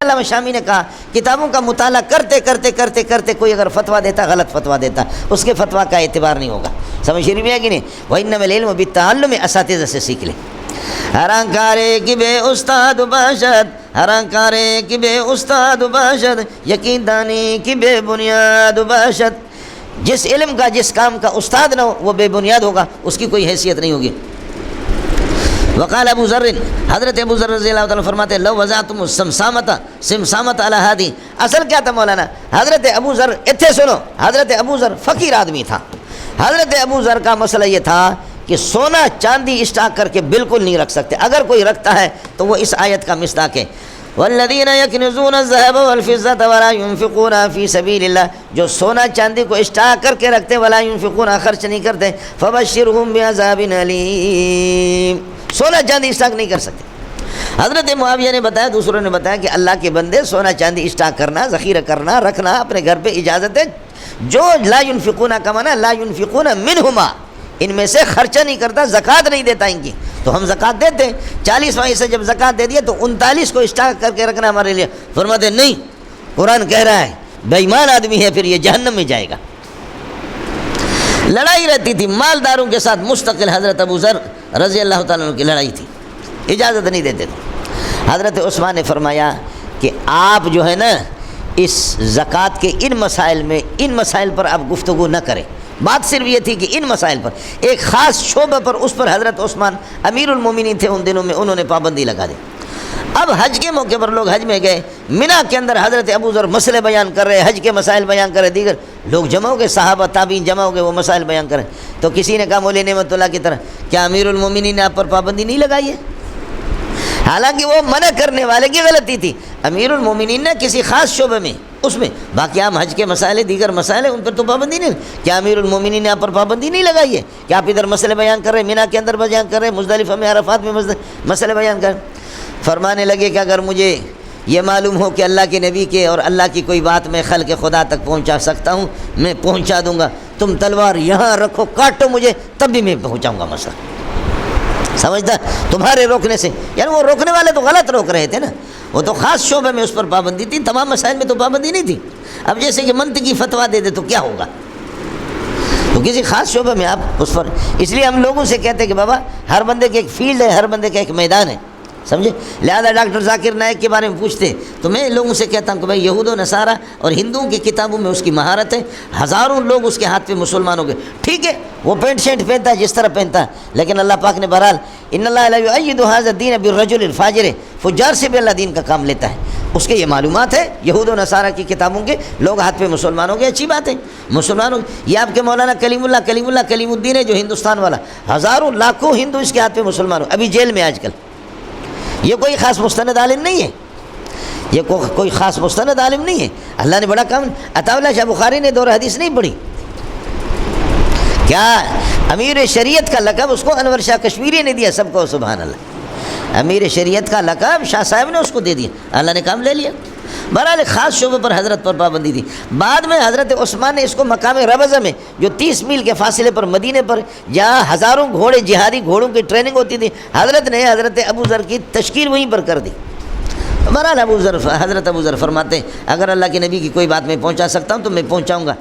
علامہ شامی نے کہا کتابوں کا مطالعہ کرتے کرتے کرتے کرتے کوئی اگر فتویٰ دیتا غلط فتویٰ دیتا اس کے فتویٰ کا اعتبار نہیں ہوگا. سمجھ شریف ہے کہ نہیں؟ وَإِنَّمَا الْعِلْمُ بِالتَّعَلُّمِ اساتذہ سے سیکھ لیں. ہرانکارے کی بے استاد باشد، ہرانکارے کی بے استاد باشد، یقین دانی کی بے بنیاد باشد. جس علم کا جس کام کا استاد نہ ہو وہ بے بنیاد ہوگا، اس کی کوئی حیثیت نہیں ہوگی. وقال ابو ذر، حضرت ابو ذر رضی اللہ تعالیٰ فرماتے ہیں لو وضعتم سمسامۃ علی ہادی. اصل کیا تھا مولانا؟ حضرت ابو ذر اتھے سنو، حضرت ابو ذر فقیر آدمی تھا. حضرت ابو ذر کا مسئلہ یہ تھا کہ سونا چاندی اسٹاک کر کے بالکل نہیں رکھ سکتے. اگر کوئی رکھتا ہے تو وہ اس آیت کا مصداق ہے. والذین یکنزون الذهب والفضة ولا ينفقون فی سبیل اللہ. جو سونا چاندی کو اسٹاک کر کے رکھتے ولا ينفقون خرچ نہیں کرتے فبشرهم بعذاب علیم. سونا چاندی اسٹاک نہیں کر سکتے. حضرت معاویہ نے بتایا، دوسروں نے بتایا کہ اللہ کے بندے سونا چاندی اسٹاک کرنا، ذخیرہ کرنا، رکھنا اپنے گھر پہ اجازت ہے. جو لا ينفقون کا معنی لا ينفقون منہما، ان میں سے خرچہ نہیں کرتا، زکوٰۃ نہیں دیتا ان کی. تو ہم زکوٰۃ دیتے ہیں، 40 سے جب زکوٰۃ دے دیا تو 39 کو اسٹاک کر کے رکھنا ہمارے لیے. فرماتے نہیں، قرآن کہہ رہا ہے بے ایمان آدمی ہے پھر یہ جہنم میں جائے گا. لڑائی رہتی تھی مالداروں کے ساتھ مستقل. حضرت ابو ذر رضی اللہ تعالیٰ عنہ کی لڑائی تھی، اجازت نہیں دیتے تھے. حضرت عثمان نے فرمایا کہ آپ جو ہے نا اس زکوٰۃ کے ان مسائل پر آپ گفتگو نہ کریں. بات صرف یہ تھی کہ ان مسائل پر، ایک خاص شعبہ پر، اس پر حضرت عثمان امیر المومنین تھے ان دنوں میں، انہوں نے پابندی لگا دی. اب حج کے موقع پر لوگ حج میں گئے، مینا کے اندر حضرت ابو ذر مسئلے بیان کر رہے، حج کے مسائل بیان کر رہے، دیگر لوگ جمع ہو گئے، صحابہ تابعین جمع ہو گئے، وہ مسائل بیان کریں. تو کسی نے کہا مولوی نعمت اللہ کی طرح کیا امیر المومنین نے آپ پر پابندی نہیں لگائی ہے؟ حالانکہ وہ منع کرنے والے کی غلطی تھی. امیر المومنین نے کسی خاص شعبے میں، اس میں باقی عام حج کے مسائل دیگر مسائل ان پر تو پابندی نہیں. کیا امیر المومنین نے آپ پر پابندی نہیں لگائی ہے کہ آپ ادھر مسئلے بیان کر رہے ہیں، مینا کے اندر بیان کر رہے ہیں، مزدلفہ میں عرفات میں مسئلے بیان کر رہے ہیں؟ فرمانے لگے کہ اگر مجھے یہ معلوم ہو کہ اللہ کے نبی کے اور اللہ کی کوئی بات میں خلق خدا تک پہنچا سکتا ہوں میں پہنچا دوں گا. تم تلوار یہاں رکھو، کاٹو مجھے، تب بھی میں پہنچاؤں گا مسئلہ. سمجھتا تمہارے روکنے سے، یعنی وہ روکنے والے تو غلط روک رہے تھے نا، وہ تو خاص شعبے میں اس پر پابندی تھی، تمام مسائل میں تو پابندی نہیں تھی. اب جیسے کہ منطقی فتویٰ دے دے تو کیا ہوگا؟ تو کسی خاص شعبے میں آپ اس پر، اس لیے ہم لوگوں سے کہتے ہیں کہ بابا ہر بندے کے ایک فیلڈ ہے، ہر بندے کا ایک میدان ہے، سمجھے؟ لہذا ڈاکٹر ذاکر نائک کے بارے میں پوچھتے تو میں لوگوں سے کہتا ہوں کہ بھائی یہود و نصارہ اور ہندوؤں کی کتابوں میں اس کی مہارت ہے، ہزاروں لوگ اس کے ہاتھ پہ مسلمان ہو گئے. ٹھیک ہے وہ پینٹ شرٹ پہنتا ہے جس طرح پہنتا ہے، لیکن اللہ پاک نے بہرحال ان اللہ لا یؤید ھذا الدین بالرجل الفاجر، فجار سے بھی اللہ دین کا کام لیتا ہے. اس کے یہ معلومات ہے، یہود و نصارہ کی کتابوں کے لوگ ہاتھ پہ مسلمان ہو گئے، اچھی بات ہے مسلمان ہو گئے. یہ آپ کے مولانا کلیم الدین ہے جو ہندوستان والا، ہزاروں لاکھوں ہندو اس کے ہاتھ پہ مسلمان ہو، ابھی جیل میں آج کل. یہ کوئی خاص مستند عالم نہیں ہے، یہ کوئی خاص مستند عالم نہیں ہے. اللہ نے بڑا کام. عطا اللہ شاہ بخاری نے دور حدیث نہیں پڑھی کیا؟ امیر شریعت کا لقب اس کو انور شاہ کشمیری نے دیا سب کو، سبحان اللہ. امیر شریعت کا لقب شاہ صاحب نے اس کو دے دیا، اللہ نے کام لے لیا. بہرحال خاص شعبے پر حضرت پر پابندی تھی. بعد میں حضرت عثمان نے اس کو مقام ربضہ میں جو 30 میل کے فاصلے پر مدینے پر جہاں ہزاروں گھوڑے جہادی گھوڑوں کی ٹریننگ ہوتی تھی، حضرت نے حضرت ابو ذر کی تشکیل وہیں پر کر دی. بہرحال حضرت ابو ذر فرماتے ہیں اگر اللہ کے نبی کی کوئی بات میں پہنچا سکتا ہوں تو میں پہنچاؤں گا.